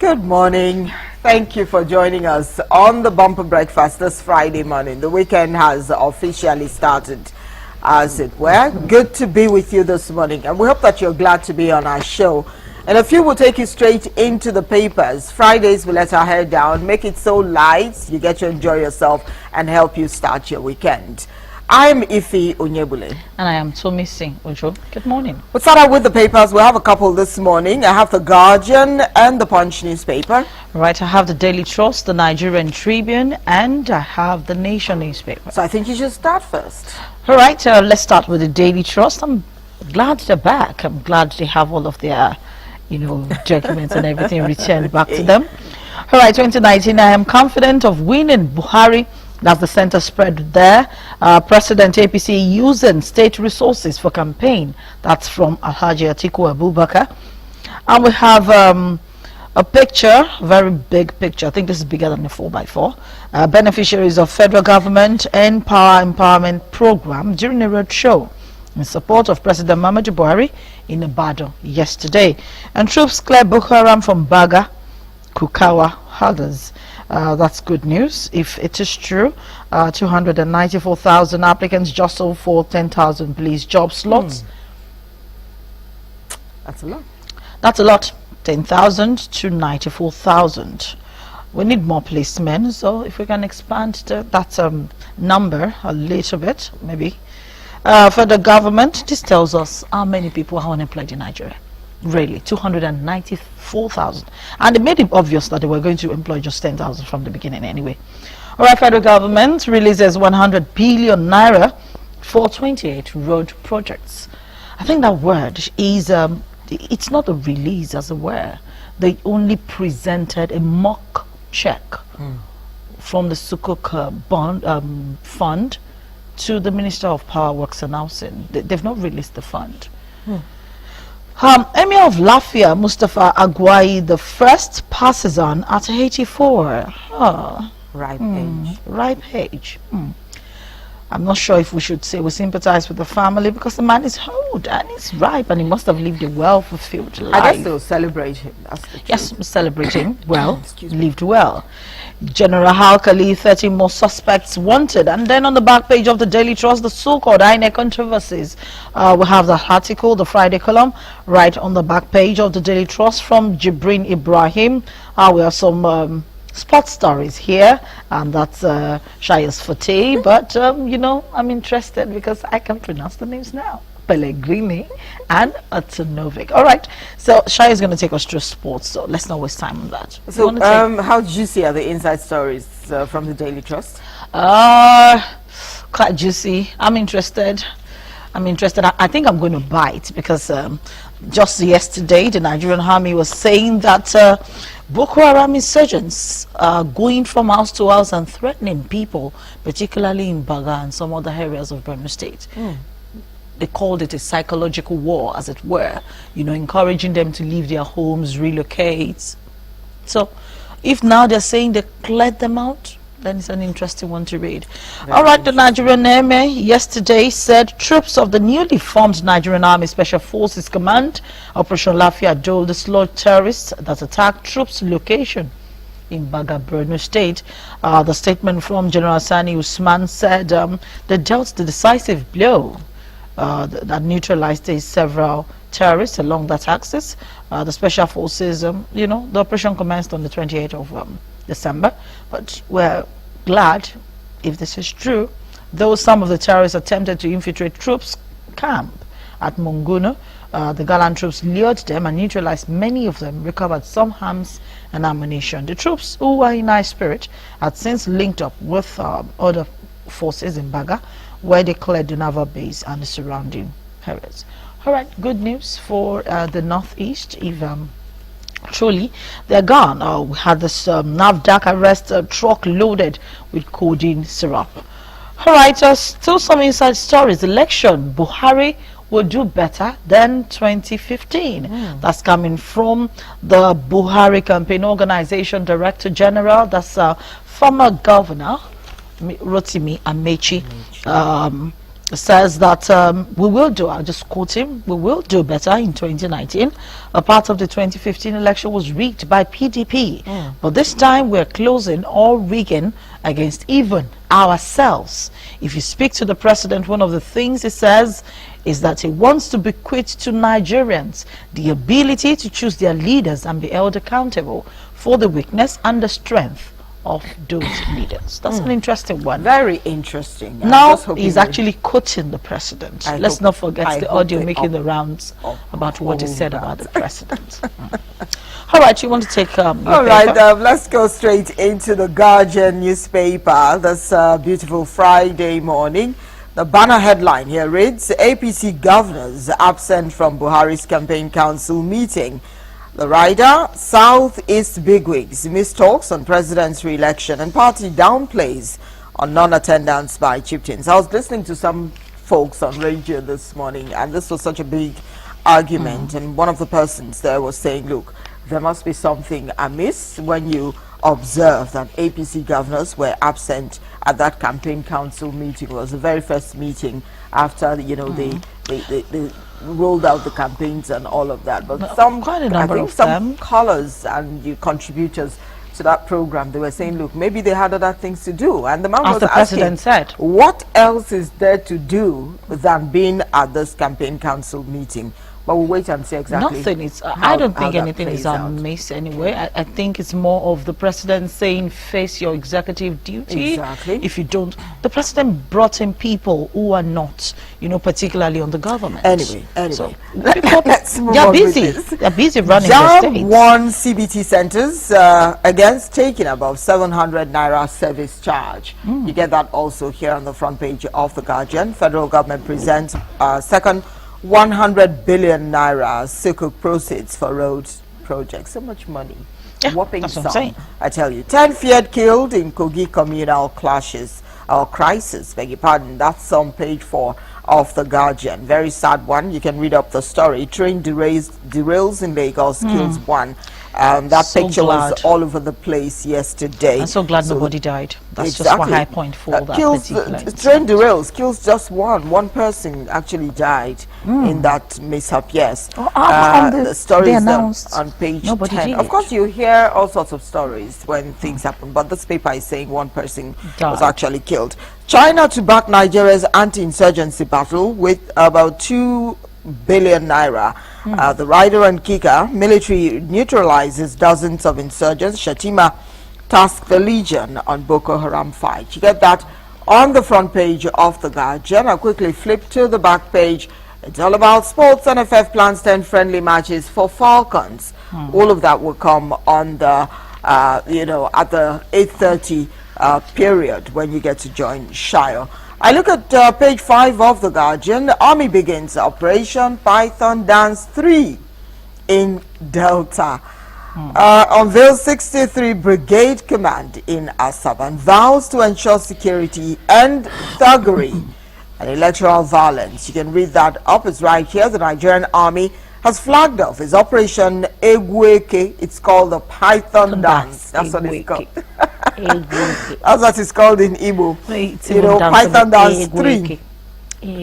Good morning. Thank you for joining us on the Bumper Breakfast this Friday morning. The weekend has officially started, as it were. Good to be with you this morning, and we hope that you're glad to be on our show. And a few will take you straight into the papers. Fridays, we let our hair down, make it so light, you get to enjoy yourself and help you start your weekend. I'm Ife Onyebule. And I am Tomi Singh Ojo. Good morning. We'll start out with the papers. We have a couple this morning. I have the Guardian and the Punch newspaper. Right, I have the Daily Trust, the Nigerian Tribune, and I have the Nation newspaper. So I think you should start first. All right, let's start with the Daily Trust. I'm glad they're back. I'm glad they have all of their, documents and everything returned back to them. All right, 2019, I am confident of winning Buhari. That's the center spread there. President APC using state resources for campaign. That's from Alhaji Atiku Abubakar. And we have a picture, very big picture. I think this is bigger than a 4x4. Beneficiaries of federal government and power empowerment program during a road show in support of President Muhammadu Buhari in Ibadan yesterday. And troops clear Boko Haram from Baga, Kukawa, others. That's good news. If it is true, 294,000 applicants jostle for 10,000 police job slots. That's a lot. That's a lot. 10,000 to 94,000. We need more policemen, so if we can expand that number a little bit, maybe. For the government, this tells us how many people are unemployed in Nigeria. Really, 294,000. And they made it obvious that they were going to employ just 10,000 from the beginning anyway. All right, federal government releases 100 billion naira for 28 road projects. I think that word is, it's not a release as it were. They only presented a mock check from the Sukuk bond fund to the Minister of Power, Works and Housing. They've not released the fund. Emir of Lafia, Mustafa Agwai, the first passes on at 84. Ripe age. Ripe age. I'm not sure if we should say we sympathize with the family because the man is old and he's ripe and he must have lived a well-fulfilled life. I guess they'll celebrate him. That's the truth. Yes, celebrating well, lived well. General Halkali, 30 more suspects wanted. And then on the back page of the Daily Trust, the so-called INEC controversies. We have the article, the Friday column, right on the back page of the Daily Trust from Jibrin Ibrahim. We have some sports stories here, and that's Shaya's forte. But, I'm interested because I can pronounce the names now. Pellegrini and Atunovic. All right, so Shai is going to take us through sports, so let's not waste time on that. So, how juicy are the inside stories from the Daily Trust? Quite juicy. I'm interested. I think I'm going to bite because just yesterday, the Nigerian army was saying that Boko Haram insurgents are going from house to house and threatening people, particularly in Baga and some other areas of Borno State. They called it a psychological war, as it were, encouraging them to leave their homes, relocate. So if now they're saying they cleared them out, then it's an interesting one to read. All right, the Nigerian Army yesterday said troops of the newly formed Nigerian Army Special Forces Command, Operation Lafia, Dole, dislodged terrorists that attacked troops' location in Baga, Borno State. The statement from General Sani Usman said they dealt the decisive blow that neutralized several terrorists along that axis. The special forces, the operation commenced on the 28th of December, but we're glad, if this is true, though some of the terrorists attempted to infiltrate troops' camp at Monguno, the gallant troops lured them and neutralized many of them, recovered some arms and ammunition. The troops, who were in high spirit, had since linked up with other forces in Baga, where they cleared the naval base and the surrounding areas. All right, good news for the northeast. If truly they're gone. We had this NAVDAC arrest truck loaded with codeine syrup. All right, still some inside stories. Election, Buhari will do better than 2015. That's coming from the Buhari Campaign Organization Director General. That's former Governor Rotimi Amechi. says that we will do, I'll just quote him, we will do better in 2019. A part of the 2015 election was rigged by PDP, but this time we're closing all rigging against even ourselves. If you speak to the president, one of the things he says is that he wants to bequeath to Nigerians the ability to choose their leaders and be held accountable for the weakness and the strength of those leaders. That's an interesting one. Very interesting. Now he's actually quoting the president. Let's not forget the audio making the rounds about what he said about the president. All right, you want to take all right, let's go straight into the Guardian newspaper this beautiful Friday morning. The banner headline here reads, APC governors absent from Buhari's campaign council meeting. The rider, Southeast bigwigs miss talks on president's re-election and party downplays on non-attendance by chieftains. I was listening to some folks on radio this morning, and this was such a big argument, and one of the persons there was saying, look, there must be something amiss when you observe that APC governors were absent at that campaign council meeting. It was the very first meeting after, you know, they rolled out the campaigns and all of that. But some, quite a number I think of some them, callers and contributors to that program, they were saying, look, maybe they had other things to do. And the man was the president asking, said, what else is there to do than being at this campaign council meeting? But we'll wait and see exactly. Nothing is. I don't think anything is amiss anyway. I think it's more of the president saying, face your executive duty. Exactly. If you don't, the president brought in people who are not, you know, particularly on the government. Anyway, so let's move they're on busy. with this. They're busy running JAMB the states. won CBT centers against taking above 700 naira service charge. You get that also here on the front page of the Guardian. Federal government presents second 100 billion naira Sukuk proceeds for roads projects. So much money. Yeah, Whopping that's what I'm sum. saying. I tell you. 10 feared killed in Kogi communal clashes or crisis. Beg your pardon. That's on page 4 of the Guardian. Very sad one. You can read up the story. Train derails in Lagos, kills one. That So picture glad. was all over the place yesterday. I'm so glad nobody died. That's Exactly. just my high point for that kills, particular train derails, kills just one person actually died in that mishap, yes. The story is on page 10. Of course, you hear all sorts of stories when things happen, but this paper is saying one person was actually killed. China to back Nigeria's anti-insurgency battle with about 2 billion naira. The rider and kicker, military neutralizes dozens of insurgents. Shatima tasked the Legion on Boko Haram fight. You get that on the front page of the Guardian. I'll quickly flip to the back page. It's all about sports. NFF plans 10 friendly matches for Falcons. All of that will come on the, you know, at the 8:30 period when you get to join Shire. I look at page 5 of the Guardian. The Army begins Operation Python Dance 3 in Delta. Unveils 63 Brigade Command in Asaba and vows to ensure security and thuggery and electoral violence. You can read that up. It's right here. The Nigerian Army has flagged off its Operation Egweke. It's called the Python Dance. That's what it's called. That's what it's called in Igbo. You know, Python Dance 3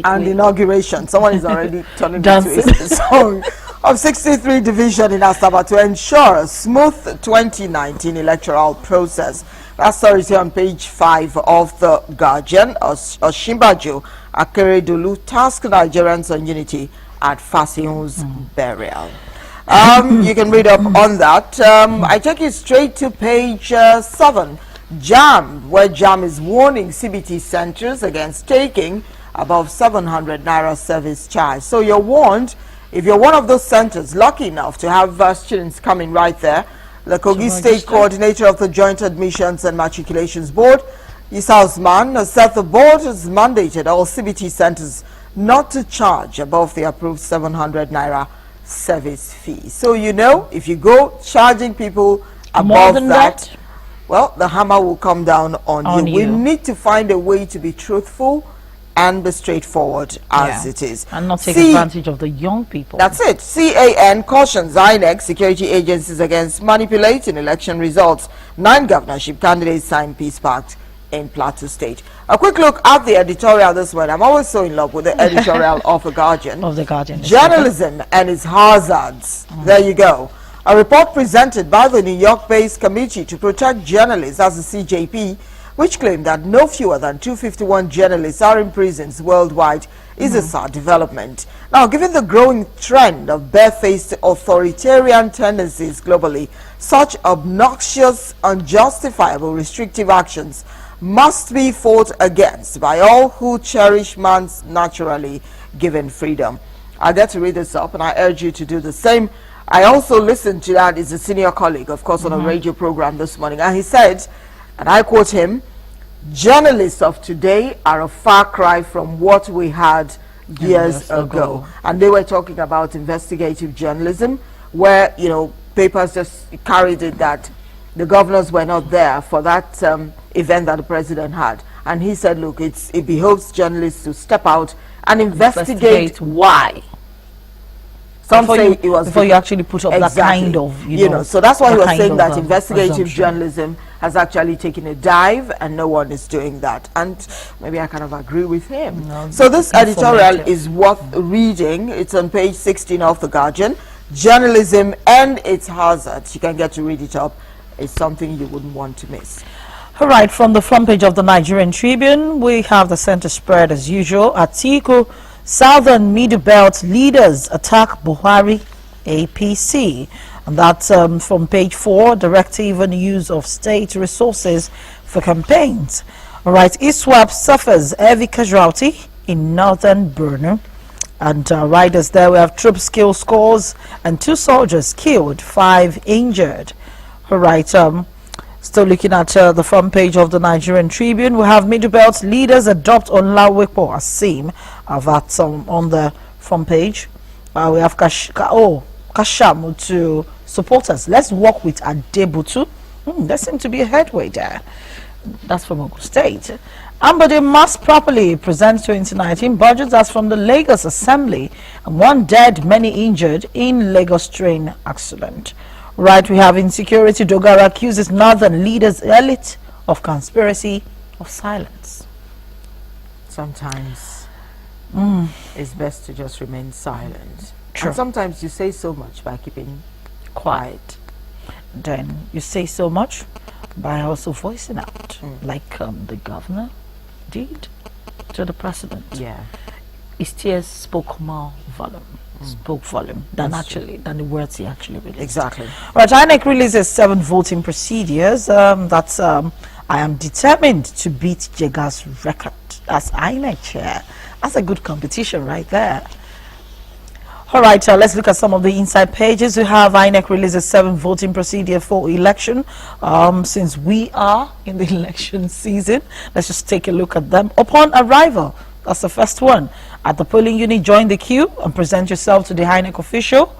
and inauguration. Someone is already turning into a song of 63 Division in Asaba to ensure a smooth 2019 electoral process. That story is here on page 5 of the Guardian. Oshimbajo Akeredolu tasked Nigerians on unity at Fasihun's burial. You can read up on that. I take you straight to page 7. JAMB, where JAMB is warning CBT centers against taking above 700 naira service charge. So you're warned, if you're one of those centers lucky enough to have students coming right there. The Kogi State Coordinator of the Joint Admissions and Matriculations Board, Isa Osman, said the board has mandated all CBT centers not to charge above the approved 700 naira service fee. So you know, if you go charging people above that, well, the hammer will come down on you. We need to find a way to be truthful and be straightforward as it is. And not take advantage of the young people. That's it. CAN cautions INEC security agencies against manipulating election results. 9 governorship candidates signed peace pact in Plateau State. A quick look at the editorial this morning. I'm always so in love with the editorial of The Guardian. Of The Guardian. Journalism and its hazards. There you go. A report presented by the New York-based Committee to Protect Journalists as the CJP, which claimed that no fewer than 251 journalists are in prisons worldwide, is a sad development. Now, given the growing trend of barefaced authoritarian tendencies globally, such obnoxious, unjustifiable restrictive actions must be fought against by all who cherish man's naturally given freedom. I get to read this up, and I urge you to do the same. I also listened to that. Is a senior colleague, of course, on a radio program this morning, and he said, and I quote him, "Journalists of today are a far cry from what we had years ago." And they were talking about investigative journalism, where, you know, papers just carried it that the governors were not there for that event that the president had. And he said, look, it behoves journalists to step out and investigate why. Some say it was before you actually put up that kind of, you know, so that's why he was saying that investigative journalism has actually taken a dive, and no one is doing that. And maybe I kind of agree with him. No, so this editorial is worth reading. It's on page 16 of The Guardian. Journalism and its hazards. You can get to read it up. It's something you wouldn't want to miss. All right, from the front page of the Nigerian Tribune, we have the center spread as usual. Atiku, Southern Middle Belt leaders attack Buhari, APC. And that's from page 4, directive on use of state resources for campaigns. All right, ISWAP suffers heavy casualty in northern Borno. And riders there, we have troop skill scores and 2 soldiers killed, 5 injured. All right, still looking at the front page of the Nigerian Tribune, we have Middle Belt leaders adopt Olawepo Asim. That's on the front page. We have Kashamu to supporters. Let's work with Adebutu. There seems to be a headway there. That's from Ogun State. Ambode must properly present 2019 budget. That's from the Lagos Assembly. 1 dead, many injured in Lagos train accident. Right, we have insecurity. Dogara accuses northern leaders elite of conspiracy of silence. Sometimes it's best to just remain silent. True. And sometimes you say so much by keeping quiet. Then you say so much by also voicing out, like the governor did to the president. Yeah. His tears spoke more volume. Than the words he actually released. Exactly. Right, INEC releases 7 voting procedures. I am determined to beat Jega's record. That's INEC chair. That's a good competition right there. All right, let's look at some of the inside pages. We have INEC releases 7 voting procedure for election. Since we are in the election season, let's just take a look at them. Upon arrival, that's the first one. At the polling unit, join the queue and present yourself to the INEC official.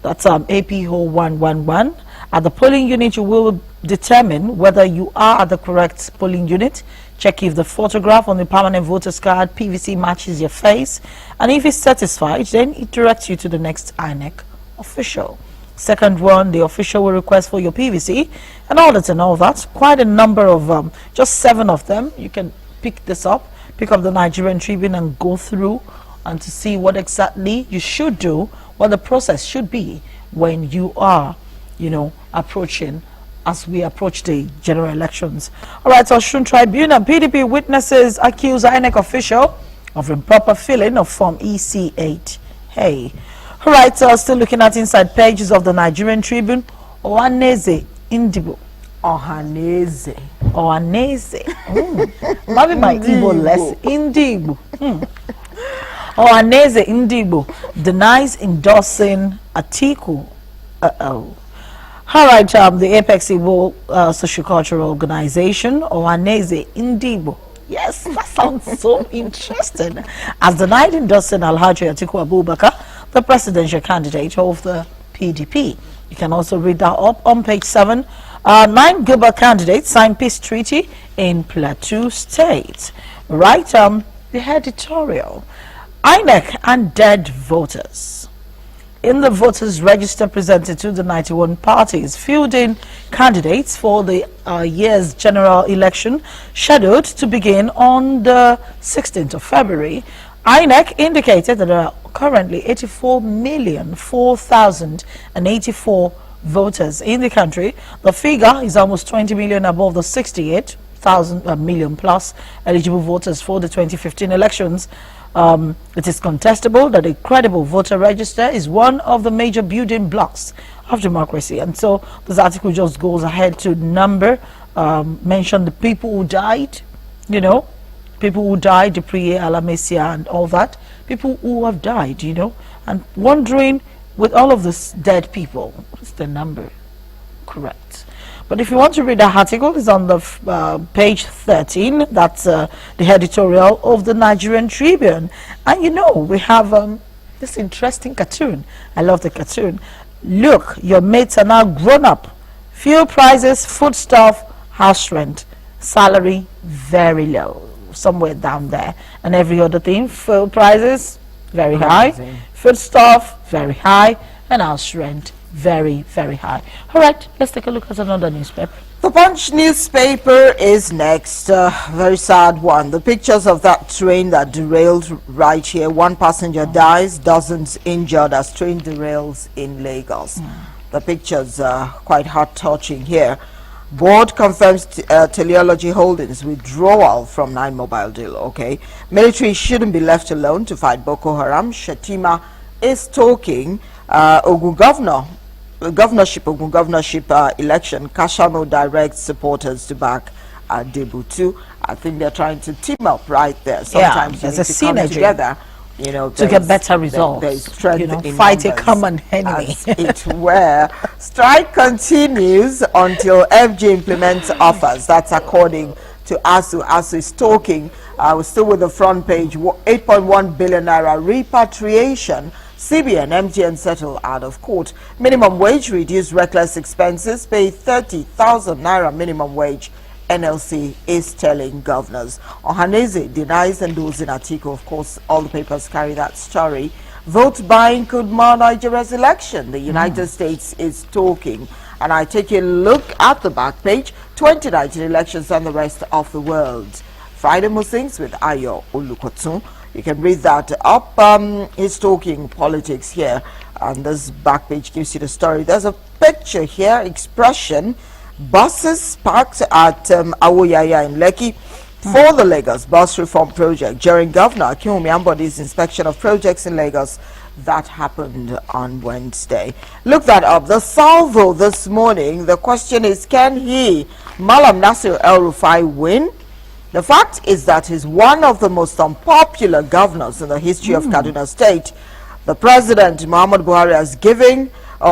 That's APO 111. At the polling unit, you will determine whether you are at the correct polling unit. Check if the photograph on the permanent voter's card PVC matches your face. And if it's satisfied, then it directs you to the next INEC official. Second one, the official will request for your PVC and all that and all that. Quite a number of, just 7 of them. You can pick this up. Pick up the Nigerian Tribune and go through and to see what exactly you should do, what the process should be when you are, you know, approaching, as we approach the general elections. All right, so Osun Tribunal, PDP witnesses accuse INEC official of improper filling of Form EC8. Hey. All right, so still looking at inside pages of the Nigerian Tribune, Ohaneze Indibo. Ohaneze. Maybe my Igbo less. Indigo. Ohaneze Indigo denies endorsing Atiku. All right, the Apex Igbo Sociocultural Organization, Ohaneze Indigo. Yes, that sounds so interesting. As denied endorsing Alhaji Atiku Abubakar, the presidential candidate of the PDP. You can also read that up on page 7. 9 Gilbert candidates signed peace treaty in Plateau State. Right, the editorial. INEC and dead voters. in the voters register presented to the 91 parties fielding candidates for the year's general election scheduled to begin on the 16th of February, INEC indicated that there are currently 84,004,084 voters in the country. The figure is almost 20 million above the 68,000 million plus eligible voters for the 2015 elections. It is contestable that a credible voter register is one of the major building blocks of democracy. And so this article just goes ahead to mention the people who died, you know, people who died, the Priye, Alamesia and all that, people who have died, you know, and wondering with all of these dead people, what's the number correct? But if you want to read the article, it's on the page 13. That's the editorial of the Nigerian Tribune. And you know, we have this interesting cartoon. I love the cartoon. Look, your mates are now grown up. Fuel prices, foodstuff, house rent, salary very low, somewhere down there. And every other thing, fuel prices, very high. Foodstuff, very high. And house rent, very, very high. All right, let's take a look at another newspaper. The Punch newspaper is next. Very sad one. The pictures of that train that derailed right here. One passenger dies, dozens injured as train derails in Lagos. The pictures are quite heart-touching here. Board confirms Teleology Holdings withdrawal from 9 Mobile deal. Okay, military shouldn't be left alone to fight Boko Haram. Shetima is talking. Ogun governorship election. Kashamo directs supporters to back Debutu. I think they're trying to team up right there. Sometimes there's you a need to come synergy together, you know, to get better results. There is strength, you know, in fight a numbers, common enemy. as it were. Strike continues until FG implements offers. That's according to ASU. ASU is talking. We're still with the front page. 8.1 billion naira repatriation. CBN, MTN settle out of court. Minimum wage reduce reckless expenses. Pay 30,000 naira minimum wage. NLC is telling governors. Ohaneze denies endorsing Atiku. Of course, all the papers carry that story. Vote buying could mar Nigeria's election. The United States is talking. And I take a look at the back page. 2019 elections and the rest of the world. Friday Musings with Ayo Olukotun. You can read that up. He's talking politics here, and this back page gives you the story. There's a picture here, expression. Buses parked at Awoyaya in Lekki for the Lagos bus reform project during Governor Akinwumi Ambodi's inspection of projects in Lagos. That happened on Wednesday. Look that up. The salvo this morning, the question is, can he, Malam Nasir El-Rufai, win? The fact is that he's one of the most unpopular governors in the history of Kaduna State. The president, Muhammad Buhari,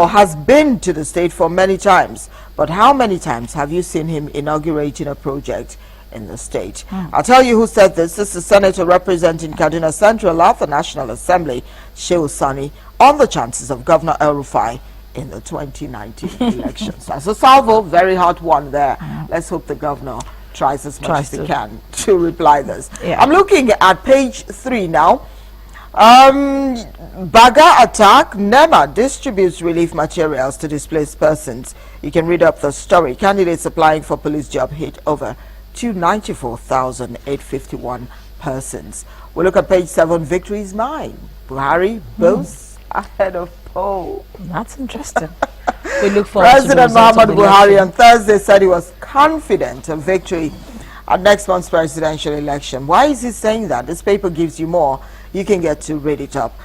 has been to the state for many times. But how many times have you seen him inaugurating a project in the state? I'll tell you who said this. This is Senator representing Kaduna Central at the National Assembly, Shehu Sani, on the chances of Governor El-Rufai in the 2019 elections. That's a salvo, very hot one there. Let's hope the governor tries as much as he can to reply this. I'm looking at page 3 now. Baga attack. NEMA distributes relief materials to displaced persons. You can read up the story. Candidates applying for police job hit over 294,851 persons. We look at page 7. Victory is mine. Buhari boasts ahead of poll. That's interesting. We look forward President to Muhammad Buhari on Thursday said he was confident of victory at next month's presidential election. Why is he saying that? This paper gives you more. You can get to read it up.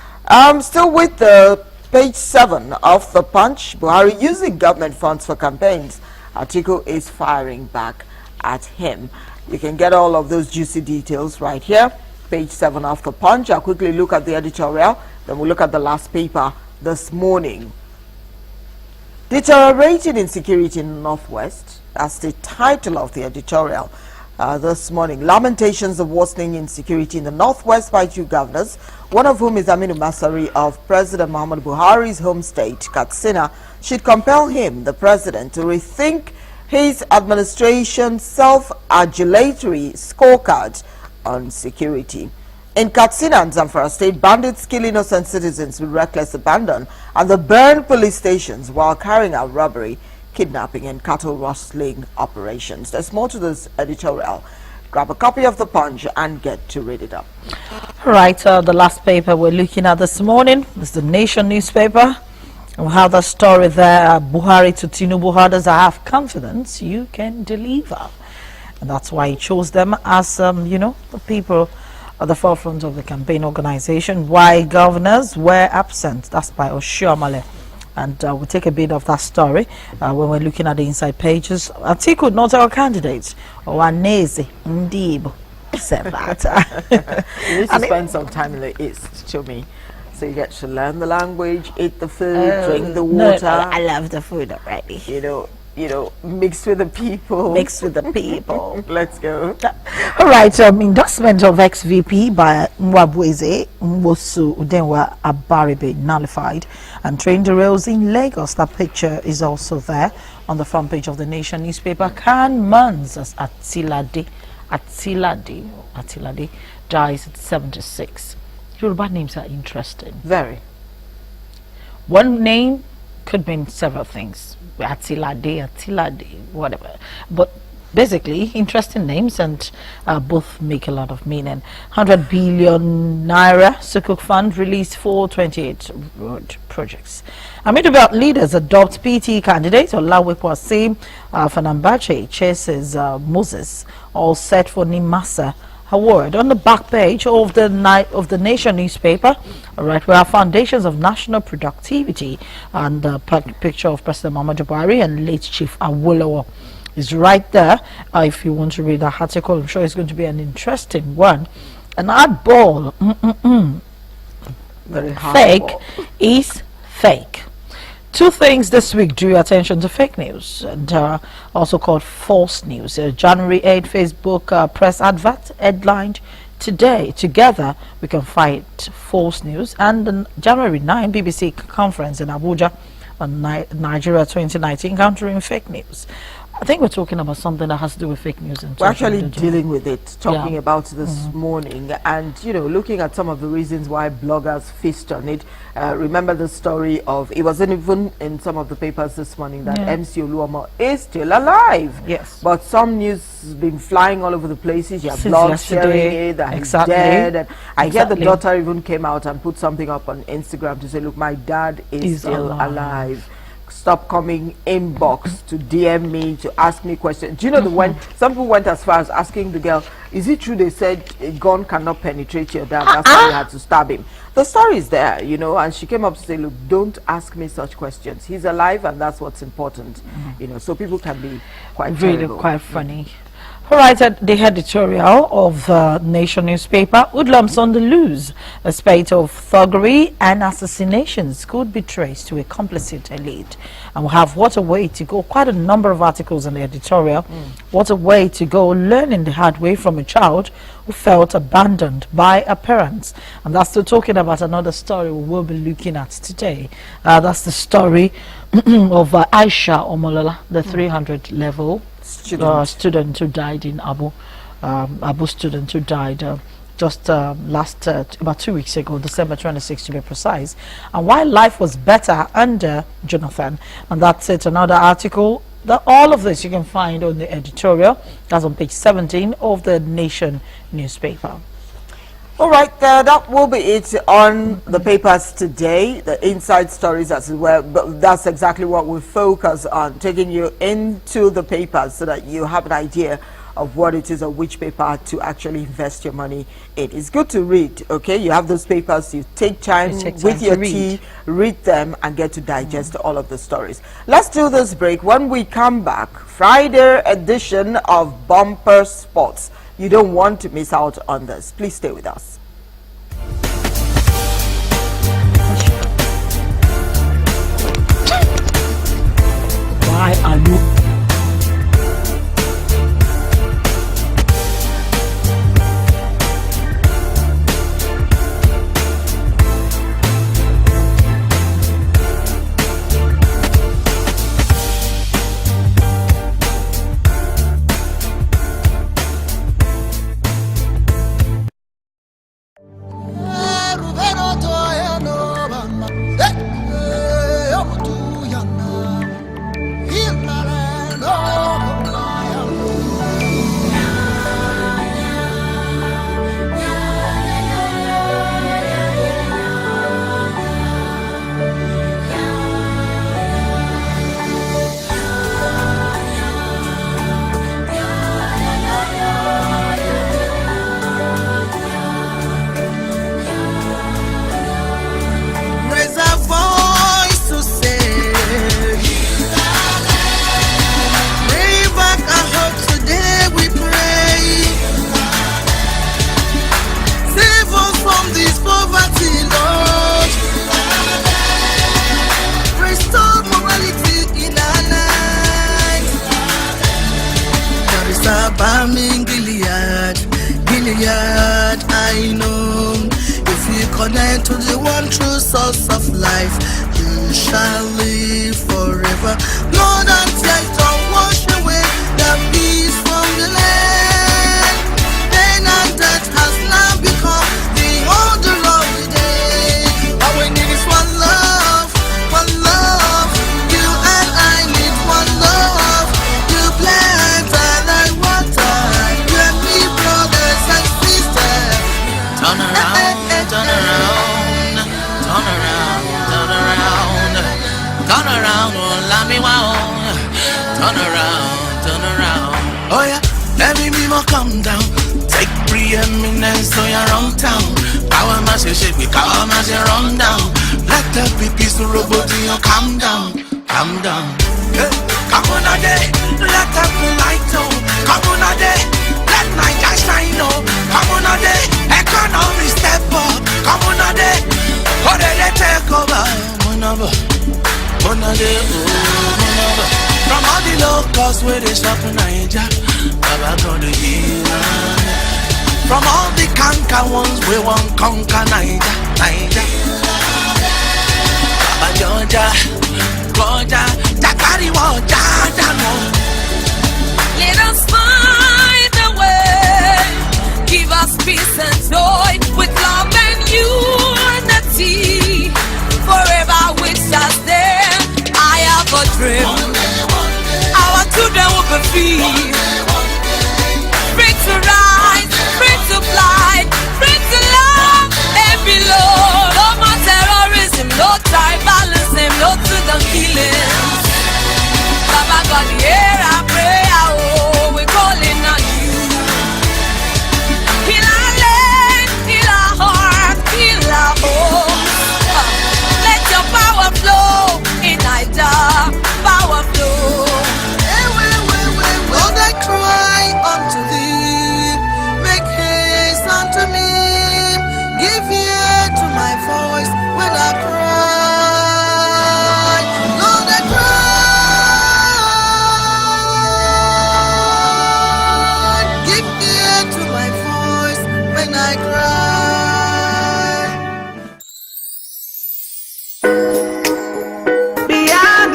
Still with the page 7 of the Punch. Buhari using government funds for campaigns. Atiku is firing back at him. You can get all of those juicy details right here. Page 7 of the Punch. I'll quickly look at the editorial. Then we'll look at the last paper this morning. Deteriorating insecurity in the Northwest. That's the title of the editorial this morning. Lamentations of worsening insecurity in the Northwest by 2 governors, one of whom is Aminu Masari of President Muhammad Buhari's home state, Katsina, should compel him, the president, to rethink his administration's self-adulatory scorecard on security. In Katsina and Zamfara State, bandits kill innocent citizens with reckless abandon and they burn police stations while carrying out robbery, kidnapping and cattle rustling operations. There's more to this editorial. Grab a copy of the Punch and get to read it up. Right, the last paper we're looking at this morning is the Nation newspaper. We have the story there, Buhari to Tinubu, how does I have confidence you can deliver? And that's why he chose them as, the people at the forefront of the campaign organization. Why governors were absent. That's by Oshiomhole. And we'll take a bit of that story when we're looking at the inside pages. Atiku, not our candidate. Owaneze Ndibo said that. You need to spend some time in the East, to me. So you get to learn the language, eat the food, drink the water. No, I love the food already. You know, mix with the people. Mix with the people. Let's go. All right, endorsement of ex-VP by Nwabweze Nwosu Udenwa Abaribe nullified and train derails in Lagos. That picture is also there on the front page of the Nation newspaper. Khan Mans as Atilade dies at 76. Yoruba names are interesting. Very. One name could mean several things. Atilade, whatever. But basically, interesting names and both make a lot of meaning. 100 billion naira Sukuk Fund released for 28 road projects. Amid leaders adopt PT candidate Olawepo Asim Fanambache chases Moses, all set for Nimasa Award. On the back page of the Nation newspaper, all right, we have foundations of national productivity and the picture of President Muhammadu Buhari and late Chief Awolowo is right there. If you want to read that article, I'm sure it's going to be an interesting one. An oddball, Very hard fake ball. is fake. Two things this week drew attention to fake news and also called false news. January 8 Facebook press advert headlined, "Today, together, we can fight false news." And the January 9 BBC conference in Abuja on Nigeria 2019 countering fake news. I think we're talking about something that has to do with fake news. And We're actually dealing with it, talking about this morning, and looking at some of the reasons why bloggers feast on it. Remember the story of, it wasn't even in some of the papers this morning, that MC Oluomo is still alive. Yes. But some news has been flying all over the places. You have Since blogs yesterday. sharing it, that he's dead. And I hear the daughter even came out and put something up on Instagram to say, look, my dad is still alive. Stop coming inbox to DM me to ask me questions. Do you know when some people went as far as asking the girl, is it true they said a gun cannot penetrate your dad? That's why you had to stab him. The story is there, and she came up to say, look, don't ask me such questions. He's alive and that's what's important. So people can be quite terrible. Quite funny. All right, the editorial of the Nation newspaper, hoodlums on the loose. A spate of thuggery and assassinations could be traced to a complicit elite. And we'll have what a way to go. Quite a number of articles in the editorial. What a way to go, learning the hard way from a child who felt abandoned by her parents. And that's still talking about another story we will be looking at today. That's the story of Aisha Omolola, the 300 level student who died in Abu student who died just about 2 weeks ago, December 26 to be precise. And why life was better under Jonathan. And that's it, another article. All of this you can find on the editorial. That's on page 17 of the Nation newspaper. All right, that will be it on the papers today, the inside stories as well. But that's exactly what we focus on, taking you into the papers so that you have an idea of what it is or which paper to actually invest your money in. It's good to read, okay? You have those papers, you take time with your tea, read them and get to digest all of the stories. Let's do this break. When we come back, Friday edition of Bumper Sports. You don't want to miss out on this. Please stay with us. Why are you yet I know. If you connect to the one true source of life, you shall live forever. Lord, and yet don't wash away the peace from the land. Pain and death has now become the order of the day. All we need is one love, one love. You and I need one love. You plant and I water. You and me, brothers and sisters. Turn around, turn around, turn around, turn around, turn around, oh, let me wow. Turn around, turn around. Oh yeah, let me be more calm down. Take preeminence so you're wrong town. Power mass you shake, we power mass you run down. Let there be peace to robot you calm down, calm down. Hey, come on a day, let there be light on. Come on a day, let night shine on. Come on a day, economy step up. Come on a day, oh they take over. Monaba, monade, oh monaba. From all the locals where they shop in Nigeria, Baba gonna heal. From all the conquer ones we won't conquer Nigeria. Baba Georgia, Georgia, Jakari Waja, Jano. Let us find a way. Give us peace and joy with love and unity. Forever we shall stand. I have a dream. Our children will be free. Free to rise, free to fly, free to love and belong. No more terrorism, no tribalism, no to the killings. Baba God, hear our prayer, oh, we're calling on you. Heal our land, heal our heart, heal our home. Let your power flow in Niger, power flow. Lord, I cry unto thee, make haste unto me, give ear to my voice when I cry. Lord, I cry, give ear to my voice when I cry. Beyond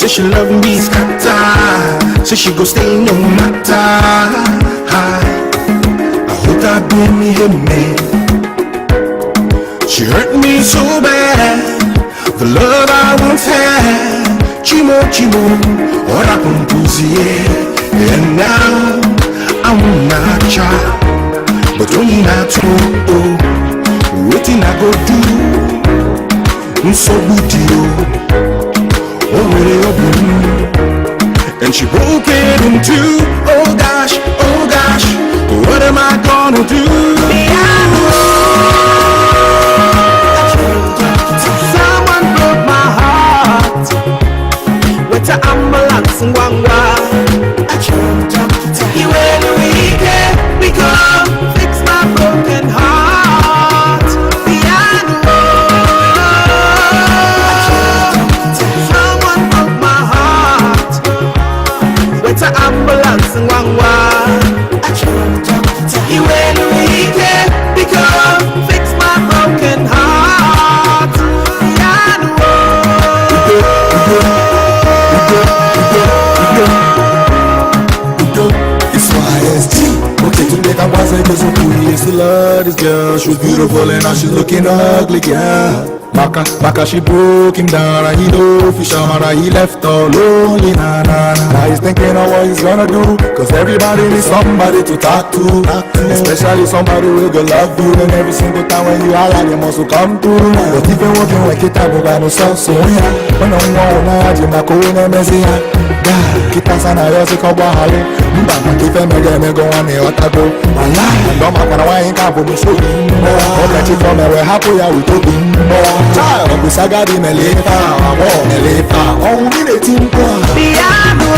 she love me scatter, so she go stay no matter. I hope that bring me him man. She hurt me so bad, the love I once had. Chimo, chimo, what happened to see? And now I'm not child, but only not to waiting I go do. So good to you. And she broke it in two. Oh gosh, what am I gonna do? Someone broke my heart with the ambulance and you ain't weak, we come fix my broken heart. Ambulance and you ain't weak. she's looking ugly, girl. Maka, she broke him down, and he know fisherman, and he left all lonely, nah. Now he's thinking of what he's gonna do, cause everybody needs somebody to talk to, especially somebody who will love you, and every single time when you holler, they must come through. But even working like it, I got no self, so yeah, when I'm on, I'm not going to mess it up. Kita sana yosi kwa hali mbaba kife mege go ane otago wallahi ndo makana wa inka bo so mo o ka ti fo mewe hapo ya utobi mo child we sagadi melefa wa melefa o mi le timpo piano.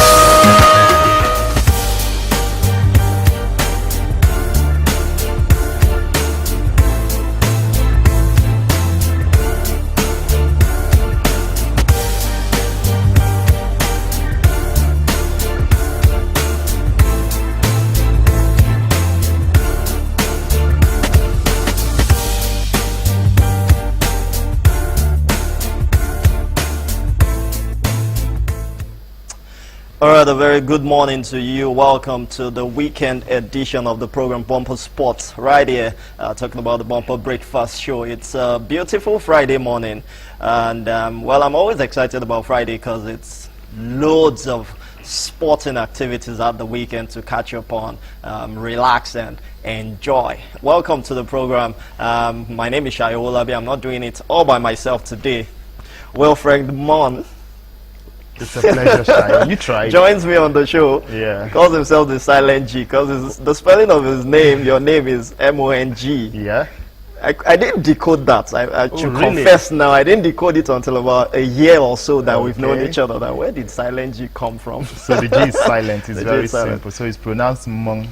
All right, a very good morning to you. Welcome to the weekend edition of the program Bumper Sports, right here, talking about the Bumper Breakfast show. It's a beautiful Friday morning, and well, I'm always excited about Friday because it's loads of sporting activities at the weekend to catch up on, relax and enjoy. Welcome to the program. My name is Shayo Olabi. I'm not doing it all by myself today. Wilfred Mon. It's a pleasure, Shai. You tried. Joins me on the show. Yeah. Calls himself the Silent G because the spelling of his name, your name is M-O-N-G. Yeah. I didn't decode that. I should really? confess now. I didn't decode it until about a year or so that we've known each other. Now, where did Silent G come from? So the G is silent. It's very silent. simple. So it's pronounced Mong.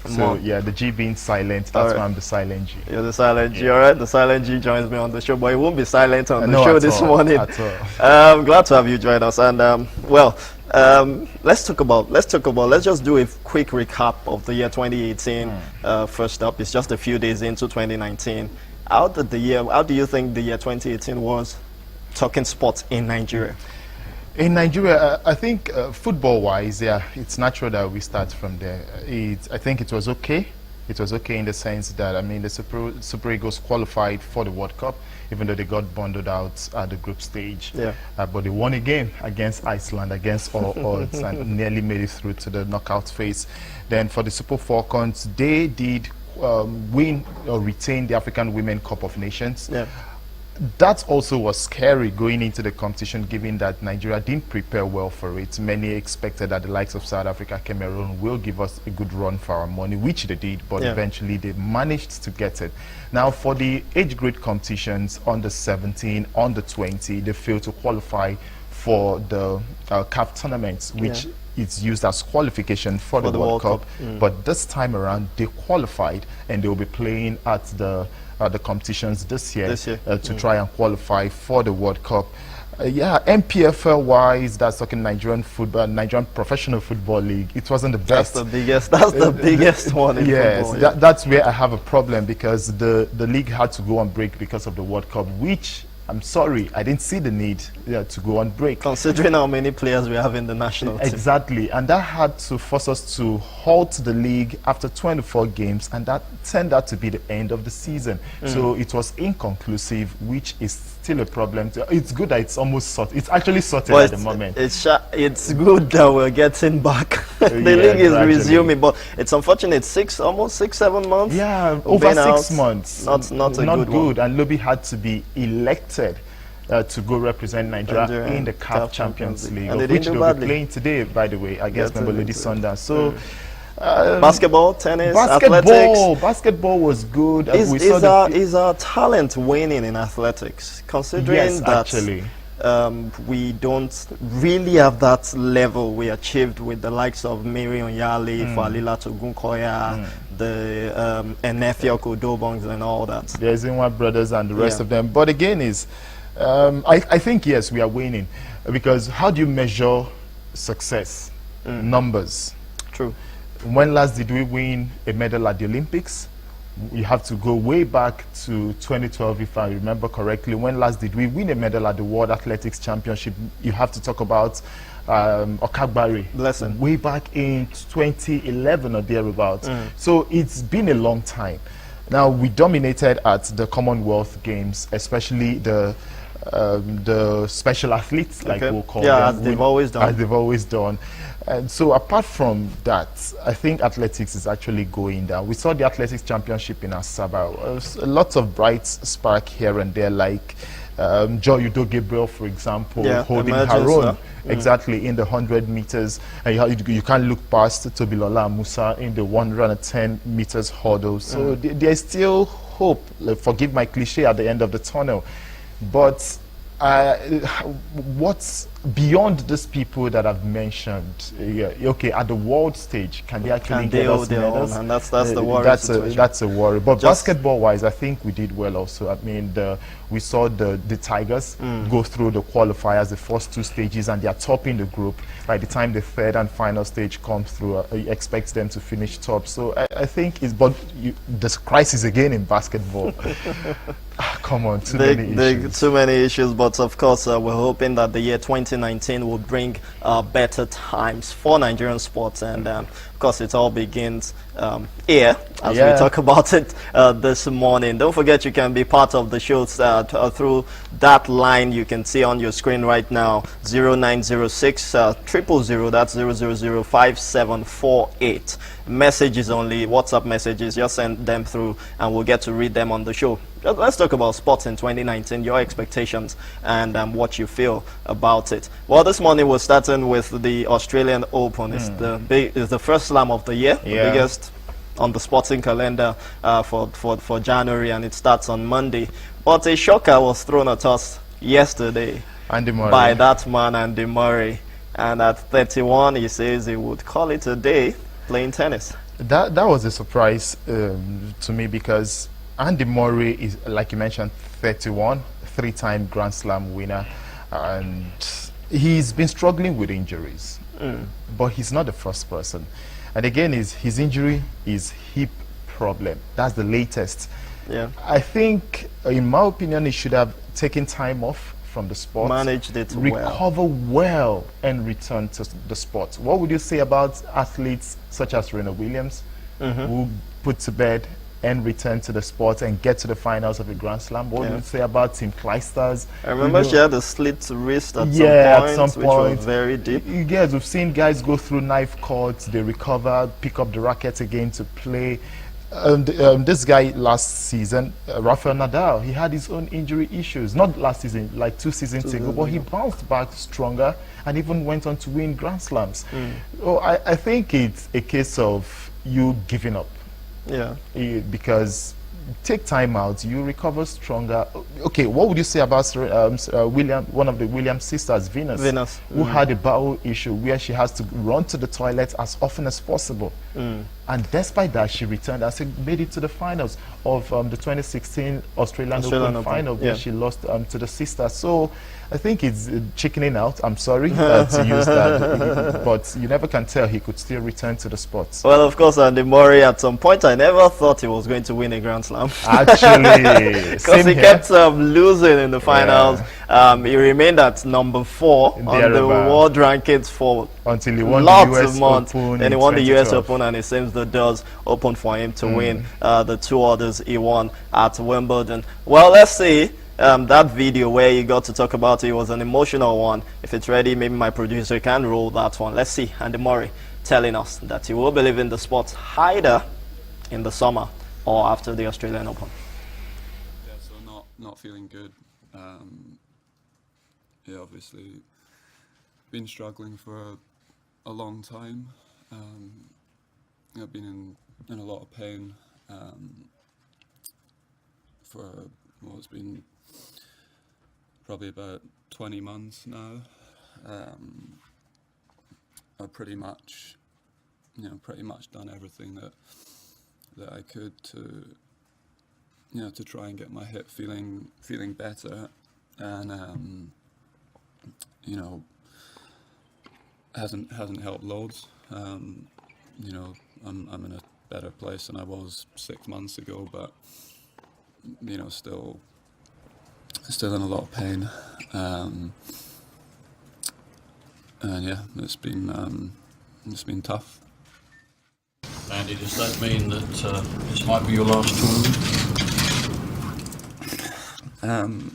So yeah, the G being silent, that's why I'm the Silent G. You're the Silent G, all right? The Silent G joins me on the show, but it won't be silent on the No, show at this all, morning. at all. Glad to have you join us. And let's just do a quick recap of the year 2018. First up, it's just a few days into 2019. How do you think the year 2018 was, talking sports in Nigeria? In Nigeria, I think football-wise, yeah, it's natural that we start from there. I think it was okay. It was okay in the sense that, I mean, the Super Eagles qualified for the World Cup, even though they got bundled out at the group stage. Yeah. But they won a game against Iceland, against all odds, and nearly made it through to the knockout phase. Then for the Super Falcons, they did win or retain the African Women Cup of Nations. Yeah. That also was scary going into the competition, given that Nigeria didn't prepare well for it. Many expected that the likes of South Africa, Cameroon will give us a good run for our money, which they did, but eventually they managed to get it. Now, for the age grade competitions, under 17, under 20, they failed to qualify for the CAF tournaments, which is used as qualification for the World Cup. But this time around, they qualified, and they will be playing at the competitions this year to try and qualify for the World Cup. Yeah, MPFL wise, that's talking Nigerian football, Nigerian Professional Football League. It wasn't the best. That's the biggest one in football. Yes, that's where I have a problem, because the league had to go on break because of the World Cup, which I'm sorry, I didn't see the need to go on break. Considering how many players we have in the national team. Exactly, and that had to force us to halt the league after 24 games, and that turned out to be the end of the season. So it was inconclusive, which is still a problem. It's good that it's almost sorted. It's actually sorted at the moment. It's good that we're getting back. The league is resuming, but it's unfortunate. Almost 6-7 months. Yeah, over 6 months. Not good one. And Lobby had to be elected to go represent Nigeria in the CAF Champions League, and which they'll be playing today, by the way, against Mamelodi Sundowns. So basketball, tennis, athletics. Basketball was good. Is our talent waning in athletics? Considering that we don't really have that level we achieved with the likes of Mary Onyale, Falila Togunkoya, the Enefia Kodobongs and all that. The Ezinwa brothers and the rest of them. But again, I think, yes, we are winning. Because how do you measure success? Numbers. True. When last did we win a medal at the Olympics? You have to go way back to 2012, if I remember correctly. When last did we win a medal at the World Athletics Championship? You have to talk about Okagbare. Lesson. Way back in 2011 or thereabouts. So it's been a long time. Now, we dominated at the Commonwealth Games, especially the special athletes, like we'll call them. As they've always done. As they've always done. And so apart from that, I think athletics is actually going down. We saw the athletics championship in Asaba. Lots of bright spark here and there, like Joy Udo Gabriel, for example, holding her own. Exactly, in the 100 meters. And you can't look past Tobilola Musa in the 110 meters hurdle. So there's still hope, forgive my cliche, at the end of the tunnel. But what's beyond these people that I've mentioned? Okay, at the world stage, can they actually get us medals? And that's the worry. That's a worry. But basketball-wise, I think we did well also. I mean, we saw the Tigers go through the qualifiers, the first two stages, and they are topping the group. By the time the third and final stage comes through, expects them to finish top. So I think this crisis again in basketball. Come on, too many issues. But of course, we're hoping that the year 2019 will bring better times for Nigerian sports, and of course, it all begins here as we talk about it this morning. Don't forget, you can be part of the show through that line you can see on your screen right now, 0906 000, that's 0005748. Messages only, WhatsApp messages, just send them through and we'll get to read them on the show. Let's talk about sports in 2019, your expectations and what you feel about it. Well, this morning we're starting with the Australian Open. It's the first slam of the year, the biggest on the sporting calendar for January, and it starts on Monday. But a shocker was thrown at us yesterday by that man, Andy Murray. And at 31, he says he would call it a day playing tennis. That was a surprise to me, because Andy Murray is, like you mentioned, 31, three-time Grand Slam winner, and he's been struggling with injuries. But he's not the first person. And again, his injury is hip problem. That's the latest. I think, in my opinion, he should have taken time off from the sport, managed it recover well, and return to the sport. What would you say about athletes such as Serena Williams, who put to bed and return to the sport and get to the finals of the Grand Slam? What would you say about Tim Clijsters? I remember she had a slit wrist at some point, which was very deep. Yes, we've seen guys go through knife cords, they recover, pick up the racket again to play. This guy last season, Rafael Nadal, he had his own injury issues. Not last season, like 2 seasons ago, but he bounced back stronger and even went on to win Grand Slams. Oh, I think it's a case of you giving up. Because take time out, you recover stronger. Okay, what would you say about one of the Williams sisters, Venus, who had a bowel issue where she has to run to the toilet as often as possible? And despite that, she returned and made it to the finals of the 2016 Australian Open final, where she lost to the sisters. So I think it's chickening out. I'm sorry to use that, but you never can tell. He could still return to the sport. Well, of course, Andy Murray, at some point, I never thought he was going to win a Grand Slam. Actually, because he kept losing in the finals. He remained at number 4 on the world rankings for until he won lots the US of months. Open. Then he won the US Open, and it seems the doors open for him to win the 2 others he won at Wimbledon. Well, let's see. That video where he got to talk about it was an emotional one. If it's ready, maybe my producer can roll that one. Let's see. Andy Murray telling us that he will be leaving the sport either in the summer or after the Australian Open. Yeah, so not feeling good. Yeah, obviously been struggling for a long time. I've been in a lot of pain for, well, it's been probably about 20 months now. I've pretty much done everything that I could to try and get my hip feeling better, and hasn't helped loads. I'm in a better place than I was 6 months ago, but still in a lot of pain. And yeah, it's been tough. Andy, does that mean that this might be your last tournament?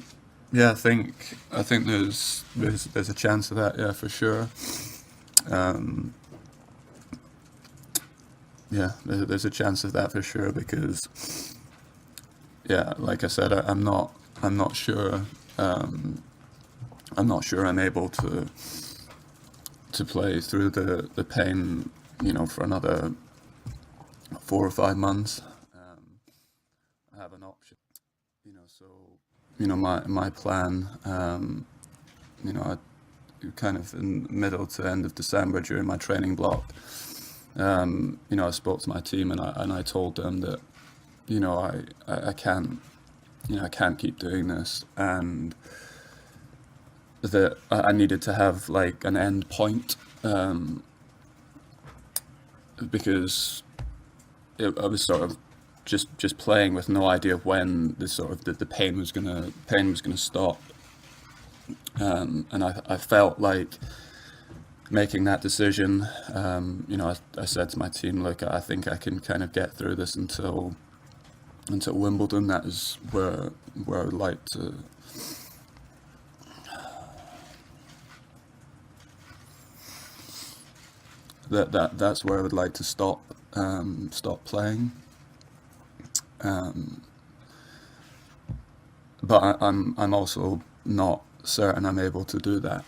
Yeah, I think there's a chance of that. Yeah, for sure. Yeah, there's a chance of that for sure because, yeah, like I said, I'm not sure. I'm not sure I'm able to play through the pain, for another 4 or 5 months. I have an option, so my plan, I kind of in middle to end of December during my training block. I spoke to my team and I told them that, I can't keep doing this, and that I needed to have like an end point, because I was sort of just playing with no idea when the pain was gonna stop, and I felt like making that decision. I said to my team, look, I think I can kind of get through this until Wimbledon. That is where I would like to. That's where I would like to stop playing. But I'm also not certain I'm able to do that.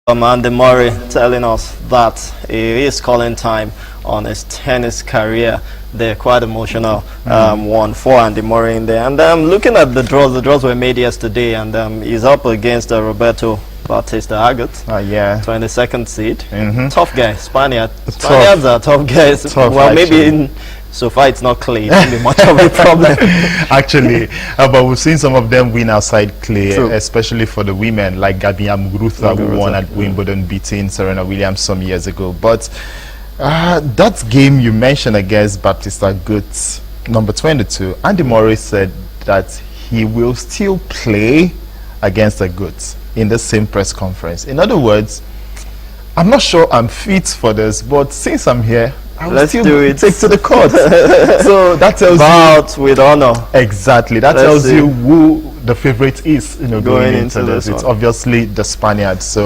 Andy Murray telling us that it is calling time on his tennis career. They're quite emotional one for Andy Murray in there. And looking at the draws were made yesterday, and he's up against Roberto Bautista Agut, 22nd seed. Tough guy, Spaniards are tough guys. Well, maybe so far it's not clay, it won't be much of a problem. Actually, but we've seen some of them win outside clay. True. Especially for the women, like Gabia Muguruza, who won at Wimbledon, beating Serena Williams some years ago. But that game you mentioned against Baptista Agut, number 22, Andy Murray said that he will still play against Agut in the same press conference. In other words, I'm not sure I'm fit for this, but since I'm here, I will still take to the court. So that tells you with honor. Exactly. That tells you who the favorite is, going into this. It's obviously the Spaniards. So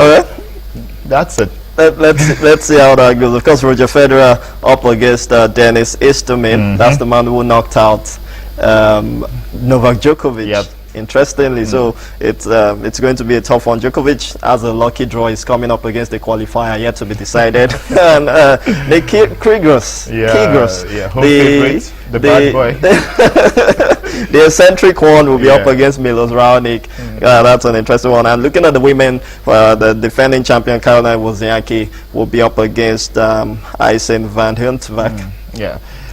that's it. Let's see how that goes. Of course, Roger Federer up against Dennis Istomin. That's the man who knocked out Novak Djokovic. Yep. Interestingly, so it's going to be a tough one. Djokovic has a lucky draw. He's coming up against the qualifier yet to be decided. And the Kyrgios, the bad boy. The eccentric one will be up against Milos Raonic. That's an interesting one. And looking at the women, the defending champion Caroline Wozniacki will be up against Aysen van Huntvak.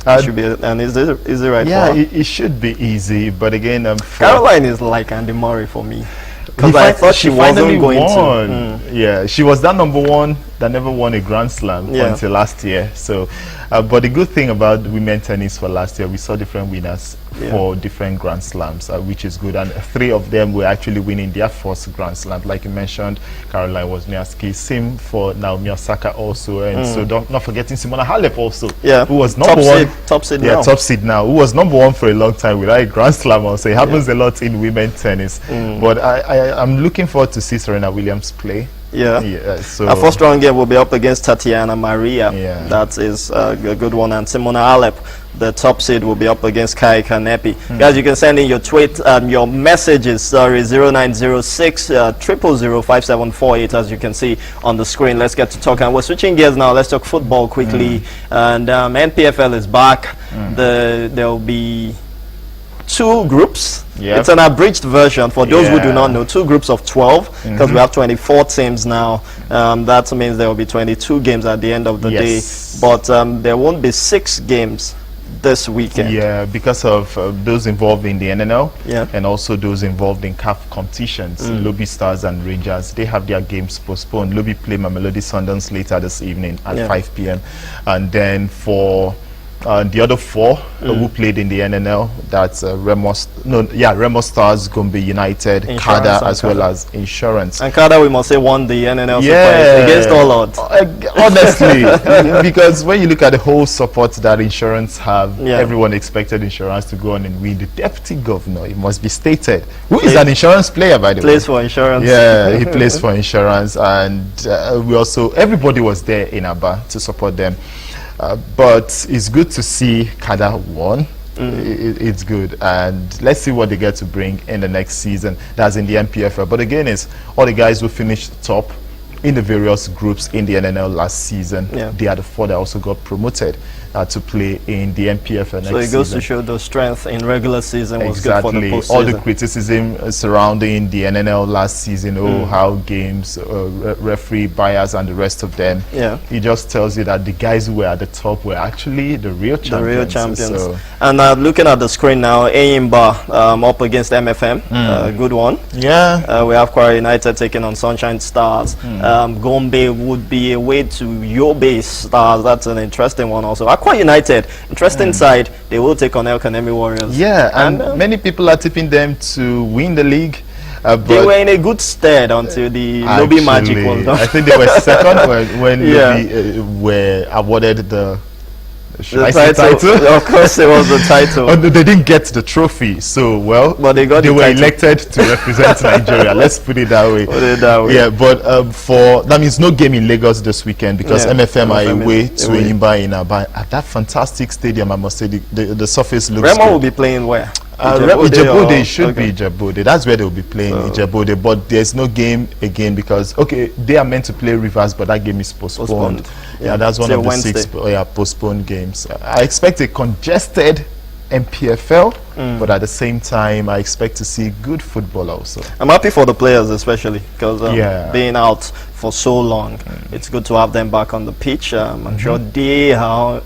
It should be an easy right for her. It should be easy, but again, Caroline is like Andy Murray for me, because I thought she wasn't going to. Yeah, she was that number one that never won a Grand Slam until last year. So, but the good thing about women tennis for last year, we saw different winners for different Grand Slams, which is good. And 3 of them were actually winning their first Grand Slam, like you mentioned. Caroline Wozniacki, same for Naomi Osaka also, and so not forgetting Simona Halep also, who was number top seed now, who was number 1 for a long time without a Grand Slam. Also, it happens a lot in women tennis. But I'm looking forward to see Serena Williams play. So our first round game will be up against Tatiana Maria. That is a good one. And Simona Halep, the top seed, will be up against Kai Kanepi. Guys, you can send in your tweet, your messages. 0906 0005748, as you can see on the screen. Let's get to talk, and we're switching gears now. Let's talk football quickly. And NPFL is back. There will be 2 groups. It's an abridged version for those who do not know. 2 groups of 12, because we have 24 teams now. That means there will be 22 games at the end of the day, but there won't be 6 games this weekend. Because of those involved in the NNL and also those involved in CAF competitions. Lobby Stars and Rangers, they have their games postponed. Lobby play Mamelodi Sundowns later this evening at 5 p.m. and then for The other four who played in the NNL, that's Remo Stars, Gombe United, Insurance Kada, and as well Kada. as Insurance. And Kada, we must say, won the NNL Yeah. against all odds. Honestly, because when you look at the whole support that Insurance have, Yeah. everyone expected Insurance to go on and win. The deputy governor, it must be stated, who is an Insurance player, by the way. Plays for Insurance. Yeah, he plays for Insurance, and everybody was there in Aba to support them. But it's good to see Kada won. It's good, and let's see what they get to bring in the next season. That's in the MPFL. But again, it's all the guys who finished top in the various groups in the NNL last season. Yeah. They are the four that also got promoted to play in the MPFL next season. So it goes to show the strength in regular season was Exactly. good for the postseason. All the criticism surrounding the NNL last season, how games, referee bias, and the rest of them. Yeah. It just tells you that the guys who were at the top were actually the real champions. The real champions. So, And looking at the screen now, Eyimba up against MFM, good one. yeah. We have Kwara United taking on Sunshine Stars. Gombe would be away to Yobe Stars. That's an interesting one also. Aqua United, interesting side. They will take on El Kanemi Warriors. Yeah, and many people are tipping them to win the league. They were in a good stead until the Lobby Magic was done. I think they were second when Yeah. Lobby were awarded the title. Of course, it was the title. Oh, no, they didn't get the trophy, so But they got they the were title. elected to represent Nigeria. Let's put it that way. Put it that way. Yeah, but that means no game in Lagos this weekend because Yeah, MFM are MFM away is to away. Imba in Aba. At that fantastic stadium, I must say the surface looks Remo good. will be playing where? Ijebode should okay. be Ijebode. That's where they'll be playing Ijebode. But there's no game again because they are meant to play Rivers, but that game is postponed. Yeah, that's one Till of the Wednesday. 6 postponed games. I expect a congested MPFL, but at the same time, I expect to see good football also. I'm happy for the players, especially because Yeah. being out for so long, it's good to have them back on the pitch. I'm sure they have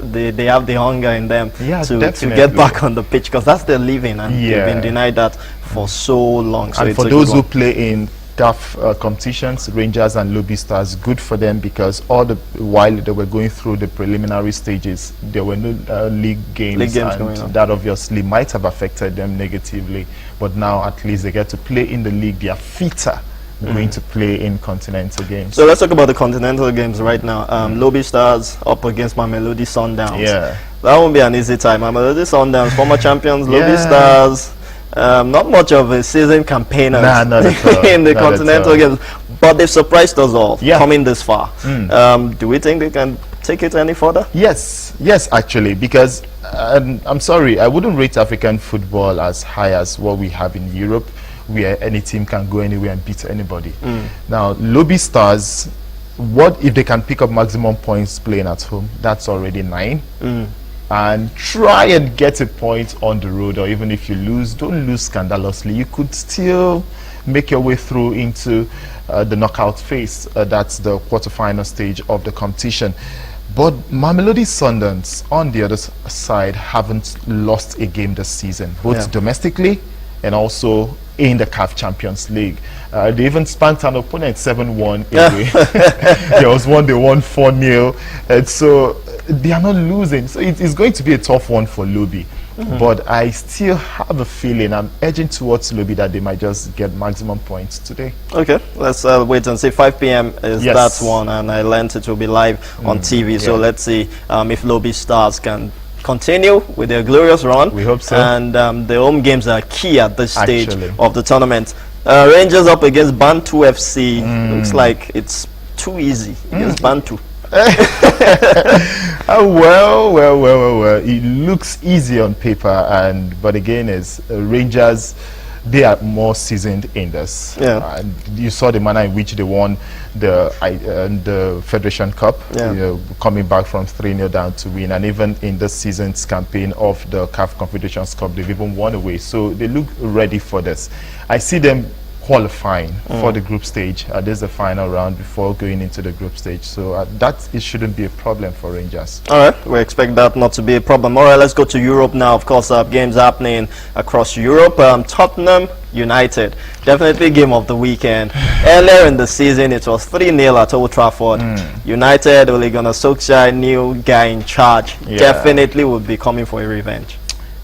the hunger in them Yeah, to definitely. get back on the pitch because that's their living, and they've Yeah. been denied that for so long. So And it's for a those good who one. play in tough competitions, Rangers and Lobby Stars, good for them because while they were going through the preliminary stages, there were no league games, League games and going on. that obviously might have affected them negatively. But now at least they get to play in the league. They are fitter going to play in continental games. So let's talk about the continental games right now. Lobby Stars up against Mamelodi Sundowns. Yeah. That won't be an easy time. Mamelodi Sundowns, former champions, Lobby Yeah. Stars. Not much of a season campaigners Nah, not at all. in the Not at continental all. games, but they've surprised us all Yeah. coming this far. Do we think they can take it any further? Yes, actually, because I'm sorry, I wouldn't rate African football as high as what we have in Europe, where any team can go anywhere and beat anybody. Now, Lobby Stars, what if they can pick up maximum points playing at home? That's already 9. And try and get a point on the road, or even if you lose, don't lose scandalously. You could still make your way through into the knockout phase. That's the quarterfinal stage of the competition. But Mamelodi Sundowns, on the other side, haven't lost a game this season, both domestically and also in the CAF Champions League. They even spanked an opponent 7-1 away. There was one they won 4-0, and so they are not losing. So it's going to be a tough one for Lobby. But I still have a feeling, I'm edging towards Lobby, that they might just get maximum points today. Okay, let's wait and see. 5 p.m. is Yes. that one, and I learned it will be live on TV. So let's see if Lobby Stars can continue with their glorious run. We hope so. And the home games are key at this stage Actually. of the tournament. Rangers up against Bantu FC. Looks like it's too easy against Bantu. Well. It looks easy on paper, but again, is Rangers. They are more seasoned in this. Yeah. And you saw the manner in which they won the Federation Cup, coming back from 3-0 down to win, and even in this season's campaign of the CAF Confederations Cup, they've even won away. So they look ready for this. I see them qualifying for the group stage. This is the final round before going into the group stage. So it shouldn't be a problem for Rangers. All right, we expect that not to be a problem. All right, let's go to Europe now. Of course, games happening across Europe. Tottenham United, definitely game of the weekend. Earlier in the season, it was 3-0 at Old Trafford. United, Ole Gunnar Solskjaer, new guy in charge, definitely would be coming for a revenge.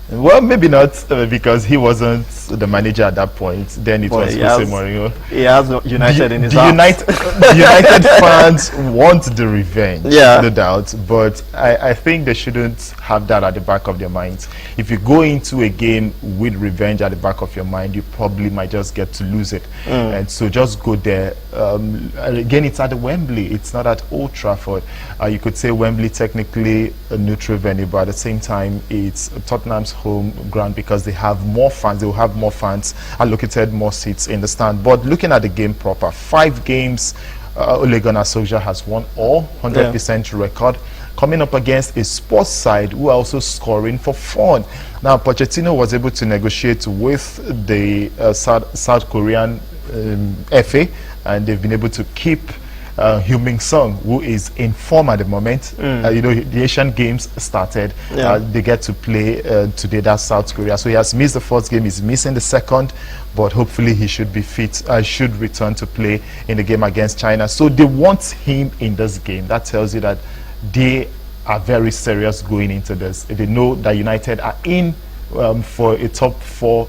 Well, maybe not because he wasn't the manager at that point. Then it was Jose Mourinho. He has United in his the United fans want the revenge, no doubt. But I think they shouldn't have that at the back of their minds. If you go into a game with revenge at the back of your mind, you probably might just get to lose it. And so just go there. Again, it's at the Wembley. It's not at Old Trafford. You could say Wembley technically a neutral venue, but at the same time, it's Tottenham's home ground because they have more fans. They will have more fans, allocated more seats in the stand. But looking at the game proper, 5 games Ole Gunnar Solskjaer has won all, 100% record, coming up against a sports side who are also scoring for fun. Now Pochettino was able to negotiate with the South Korean FA, and they've been able to keep Heung-min Son, who is in form at the moment. You know, the Asian Games started. They get to play today. That's South Korea. So he has missed the first game. He's missing the second, but hopefully he should be fit. Should return to play in the game against China. So they want him in this game. That tells you that they are very serious going into this. They know that United are in for a top 4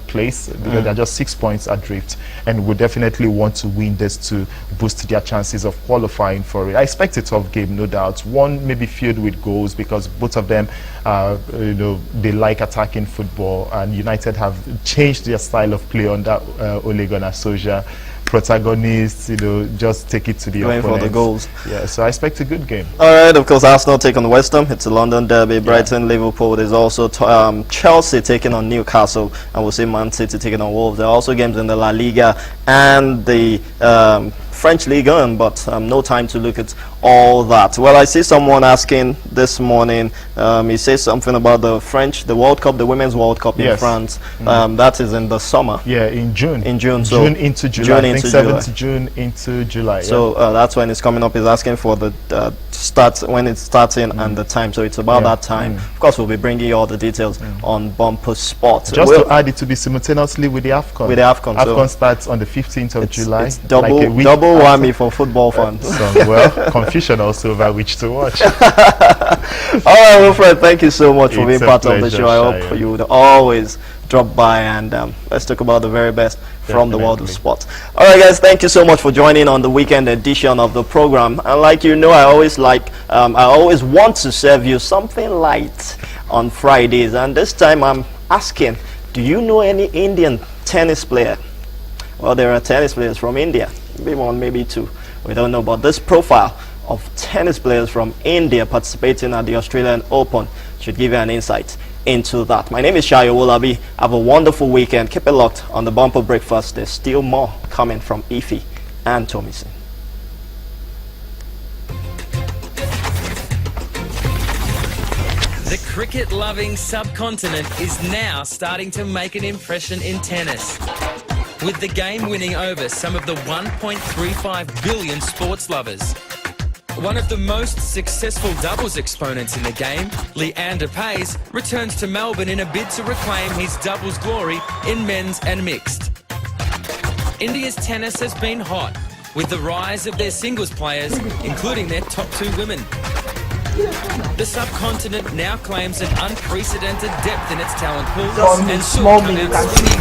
place because they're just 6 points adrift, and would definitely want to win this to boost their chances of qualifying for it. I expect a tough game, no doubt. One maybe filled with goals because both of them, you know, they like attacking football, and United have changed their style of play under Ole Gunnar Solskjaer. Protagonists, you know, just take it to the opponent. For the goals. Yeah, so I expect a good game. All right, of course, Arsenal take on West Ham. It's a London derby. Brighton, Liverpool. There's also Chelsea taking on Newcastle, and we'll see Man City taking on Wolves. There are also games in the La Liga and the French Ligue 1, but no time to look at all that. Well, I see someone asking this morning, he says something about the World Cup, the Women's World Cup in France. That is in the summer. Yeah, in June. In June. So June into July. I think 7th June into July. So that's when it's coming up. He's asking for the start, when it's starting and the time. So it's about that time. Of course, we'll be bringing you all the details on Bumper Sports. Just to add, it to be simultaneously with the AFCON. With the AFCON. AFCon starts on the 15th of July. It's double whammy for football fans. Well, confusion also over which to watch. All right, Wilfred, thank you so much for being part of the show. I hope you would always drop by and let's talk about the very best from the world of sports. All right, guys, thank you so much for joining on the weekend edition of the program. And like you know, I always want to serve you something light on Fridays. And this time I'm asking, do you know any Indian tennis player? Well, there are tennis players from India. Maybe one, maybe two. We don't know. But this profile of tennis players from India participating at the Australian Open should give you an insight into that. My name is Shayo Wolabi. Have a wonderful weekend. Keep it locked on the Bumper Breakfast. There's still more coming from Ify and Tomison. The cricket-loving subcontinent is now starting to make an impression in tennis, with the game winning over some of the 1.35 billion sports lovers. One of the most successful doubles exponents in the game, Leander Paes, returns to Melbourne in a bid to reclaim his doubles glory in men's and mixed. India's tennis has been hot, with the rise of their singles players, including their top 2 women. The subcontinent now claims an unprecedented depth in its talent pool and soon come out swinging.